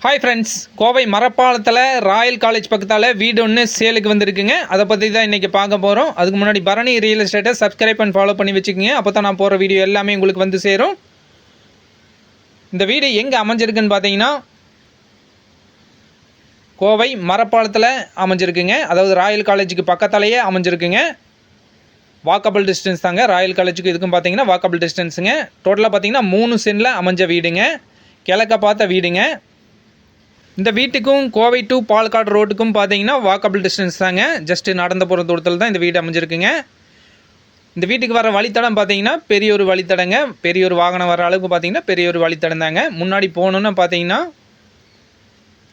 Hi friends, Kovai மரப்பாலத்தில் royal college பக்கத்தால் வீடு ஒன்று சேலுக்கு வந்திருக்குங்க. அதை பற்றி தான் இன்றைக்கி பார்க்க போகிறோம். அதுக்கு முன்னாடி பரணி ரியல் எஸ்டேட்டை சப்ஸ்கிரைப் அண்ட் ஃபாலோ பண்ணி வச்சுக்கோங்க. அப்போ தான் நான் போகிற வீடியோ எல்லாமே உங்களுக்கு வந்து சேரும். இந்த வீடு எங்கே அமைஞ்சிருக்குன்னு பார்த்தீங்கன்னா கோவை மரப்பாலத்தில் அமைஞ்சிருக்குங்க. அதாவது ராயல் காலேஜுக்கு பக்கத்தாலேயே அமைஞ்சிருக்குங்க. வாக்கபிள் டிஸ்டன்ஸ் தாங்க. ராயல் காலேஜுக்கு இதுக்கும் பார்த்தீங்கன்னா வாக்கபிள் டிஸ்டன்ஸுங்க. டோட்டலாக பார்த்தீங்கன்னா 3 சென்டில் அமைஞ்ச வீடுங்க. கிழக்க பார்த்த வீடுங்க. இந்த வீட்டுக்கும் கோவை டு பாலக்காடு ரோட்டுக்கும் பார்த்தீங்கன்னா வாக்கபிள் டிஸ்டன்ஸ் தாங்க. ஜஸ்ட்டு நடந்த போகிற தூரத்தில் தான் இந்த வீடு அமைஞ்சிருக்குங்க. இந்த வீட்டுக்கு வர வழித்தடம் பார்த்தீங்கன்னா பெரிய ஒரு வழித்தடங்க. பெரிய ஒரு வாகனம் வர அளவுக்கு பார்த்தீங்கன்னா பெரிய ஒரு வழித்தடம் தாங்க. முன்னாடி போகணுன்னு பார்த்தீங்கன்னா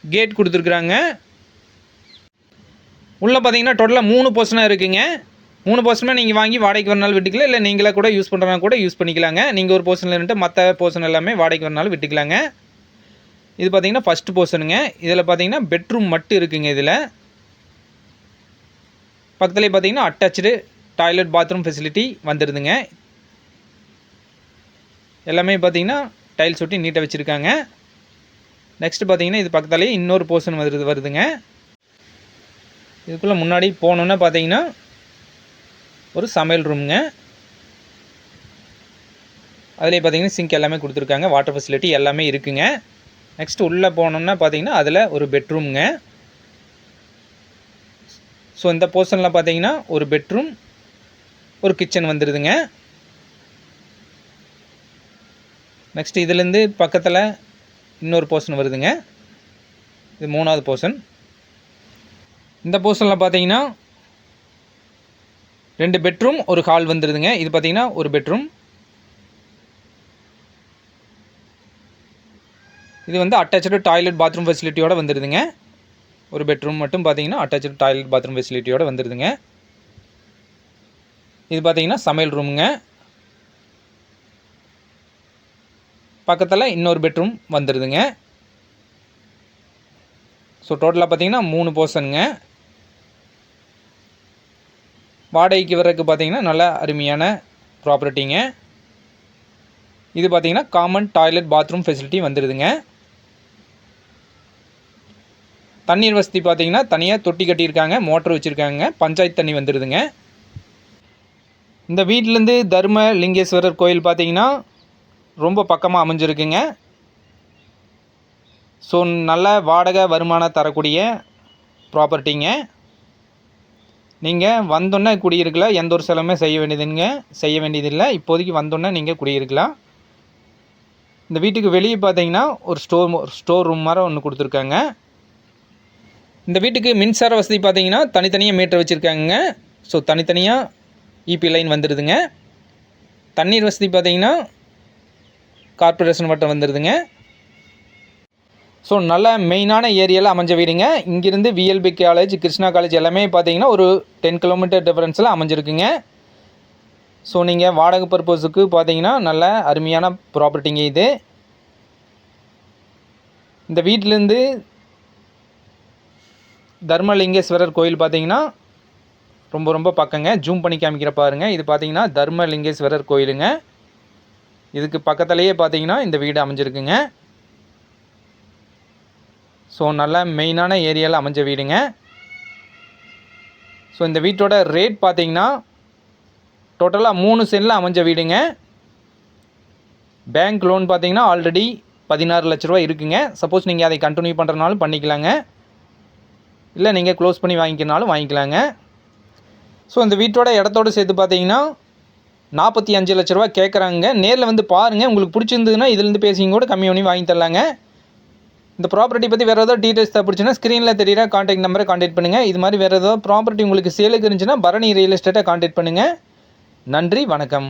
கேட் கொடுத்துருக்குறாங்க. உள்ளே பார்த்தீங்கன்னா டோட்டலாக 3 போர்ஷனாக இருக்குங்க. 3 போர்ஷனாக நீங்கள் வாங்கி வாடகைக்கு வரனாலும் விட்டுக்கலாம், இல்லை நீங்களே கூட யூஸ் பண்ணுறனா கூட யூஸ் பண்ணிக்கலாங்க. நீங்கள் ஒரு போர்ஷனில் இருந்துட்டு மற்ற போர்ஷன் எல்லாமே வாடகைக்கு வரனாலும் விட்டுக்கலாங்க. இது பார்த்தீங்கன்னா ஃபஸ்ட்டு போர்ஷனுங்க. இதில் பார்த்தீங்கன்னா பெட்ரூம் மட்டும் இருக்குங்க. இதில் பக்கத்துலேயே பார்த்தீங்கன்னா அட்டாச்சு டாய்லெட் பாத்ரூம் ஃபெசிலிட்டி வந்துடுதுங்க. எல்லாமே பார்த்தீங்கன்னா டைல்ஸ் ஒட்டி நீட்டாக வச்சுருக்காங்க. நெக்ஸ்ட்டு பார்த்தீங்கன்னா இது பக்கத்துலேயே இன்னொரு போர்ஷன் வருதுங்க. இதுக்குள்ளே முன்னாடி போனோன்னா பார்த்தீங்கன்னா ஒரு சமையல் ரூமுங்க. அதிலே பார்த்தீங்கன்னா சிங்க் எல்லாமே கொடுத்துருக்காங்க. வாட்டர் ஃபெசிலிட்டி எல்லாமே இருக்குங்க. நெக்ஸ்ட்டு உள்ளே போனோம்னா பார்த்தீங்கன்னா அதில் ஒரு பெட்ரூம்ங்க. ஸோ இந்த போர்ஷனில் பார்த்தீங்கன்னா ஒரு பெட்ரூம், ஒரு கிச்சன் வந்துடுதுங்க. நெக்ஸ்ட் இதுலேருந்து பக்கத்தில் இன்னொரு போர்ஷன் வருதுங்க. இது 3வது போர்ஷன். இந்த போர்ஷனில் பார்த்தீங்கன்னா 2 பெட்ரூம், ஒரு ஹால் வந்துடுதுங்க. இது பார்த்தீங்கன்னா ஒரு பெட்ரூம். இது வந்து அட்டாச்சு டாய்லெட் பாத்ரூம் ஃபெசிலிட்டியோடு வந்துடுதுங்க. ஒரு பெட்ரூம் மட்டும் பார்த்தீங்கன்னா அட்டாச்சு டாய்லெட் பாத்ரூம் ஃபெசிலிட்டியோடு வந்துடுதுங்க. இது பார்த்தீங்கன்னா சமையல் ரூமுங்க. பக்கத்தில் இன்னொரு பெட்ரூம் வந்துடுதுங்க. ஸோ டோட்டலாக பார்த்தீங்கன்னா 3 போர்ஷனுங்க. வாடகைக்கு வர்றதுக்கு பார்த்தீங்கன்னா நல்ல அருமையான ப்ராப்பர்ட்டிங்க. இது பார்த்தீங்கன்னா காமன் டாய்லெட் பாத்ரூம் ஃபெசிலிட்டி வந்துடுதுங்க. தண்ணீர் வசதி பார்த்தீங்கன்னா தனியாக தொட்டி கட்டியிருக்காங்க, மோட்டர் வச்சுருக்காங்க. பஞ்சாயத்து தண்ணி வந்துடுதுங்க. இந்த வீட்டிலேருந்து தர்ம லிங்கேஸ்வரர் கோயில் பார்த்தீங்கன்னா ரொம்ப பக்கமாக அமைஞ்சிருக்குங்க. ஸோ நல்ல வாடகை வருமானம் தரக்கூடிய ப்ராப்பர்ட்டிங்க. நீங்கள் வந்தோன்னே குடியிருக்கலாம். எந்த ஒரு செலவுமே செய்ய வேண்டியதில்லை. இப்போதைக்கு வந்தோன்னே நீங்கள் குடியிருக்கலாம். இந்த வீட்டுக்கு வெளியே பார்த்தீங்கன்னா ஒரு ஸ்டோர் ரூம் மாதிரி ஒன்று கொடுத்துருக்காங்க. இந்த வீட்டுக்கு மின்சார வசதி பார்த்தீங்கன்னா தனித்தனியாக மீட்டர் வச்சுருக்காங்க. ஸோ தனித்தனியாக இபி லைன் வந்துடுதுங்க. தண்ணீர் வசதி பார்த்தீங்கன்னா கார்பரேஷன் மட்டும் வந்துடுதுங்க. ஸோ நல்ல மெயினான ஏரியாவில் அமைஞ்ச வீடுங்க. இங்கேருந்து விஎல்பி காலேஜ், கிருஷ்ணா காலேஜ் எல்லாமே பார்த்தீங்கன்னா ஒரு 10 கிலோமீட்டர் டிஃபரன்ஸில் அமைஞ்சிருக்குங்க. ஸோ நீங்கள் வாடகை பர்பஸுக்கு பார்த்தீங்கன்னா நல்ல அருமையான ப்ராப்பர்ட்டிங்க இது. இந்த வீட்டிலேருந்து தர்மலிங்கேஸ்வரர் கோயில் பார்த்தீங்கன்னா ரொம்ப பக்கங்க. ஜூம் பண்ணி காமிக்கிற பாருங்கள். இது பார்த்தீங்கன்னா தர்மலிங்கேஸ்வரர் கோயிலுங்க. இதுக்கு பக்கத்துலேயே பார்த்தீங்கன்னா இந்த வீடு அமைஞ்சிருக்குங்க. ஸோ நல்ல மெயினான ஏரியாவில் அமைஞ்ச வீடுங்க. ஸோ இந்த வீட்டோட ரேட் பார்த்தீங்கன்னா டோட்டலாக 3 சென்டில் அமைஞ்ச வீடுங்க. பேங்க் லோன் பார்த்தீங்கன்னா ஆல்ரெடி 16 லட்ச ரூபா இருக்குங்க. சப்போஸ் நீங்கள் அதை கண்டினியூ பண்ணுறனாலும் பண்ணிக்கலாங்க, இல்லை நீங்கள் க்ளோஸ் பண்ணி வாங்கிக்கிறனாலும் வாங்கிக்கலாங்க. ஸோ இந்த வீட்டோட இடத்தோடு சேர்த்து பார்த்தீங்கன்னா 45 லட்ச ரூபா கேட்குறாங்க. நேரில் வந்து பாருங்கள். உங்களுக்கு பிடிச்சிருந்ததுன்னா இதுலேருந்து பேசிங்க கூட கம்மி பண்ணி வாங்கி தரலாங்க. இந்த ப்ராப்பர்ட்டி பற்றி வேறு ஏதாவது டீட்டெயில்ஸ் தேவைப்படுச்சுன்னா ஸ்க்ரீனில் தெரியுற கான்டாக்ட் நம்பரை கான்டாக்ட் பண்ணுங்கள். இது மாதிரி வேறு ஏதாவது ப்ராப்பர்ட்டி உங்களுக்கு சேலுக்கு இருந்துச்சுன்னா பரணி ரியல் எஸ்டேட்டை கான்டாக்ட் பண்ணுங்கள். நன்றி, வணக்கம்.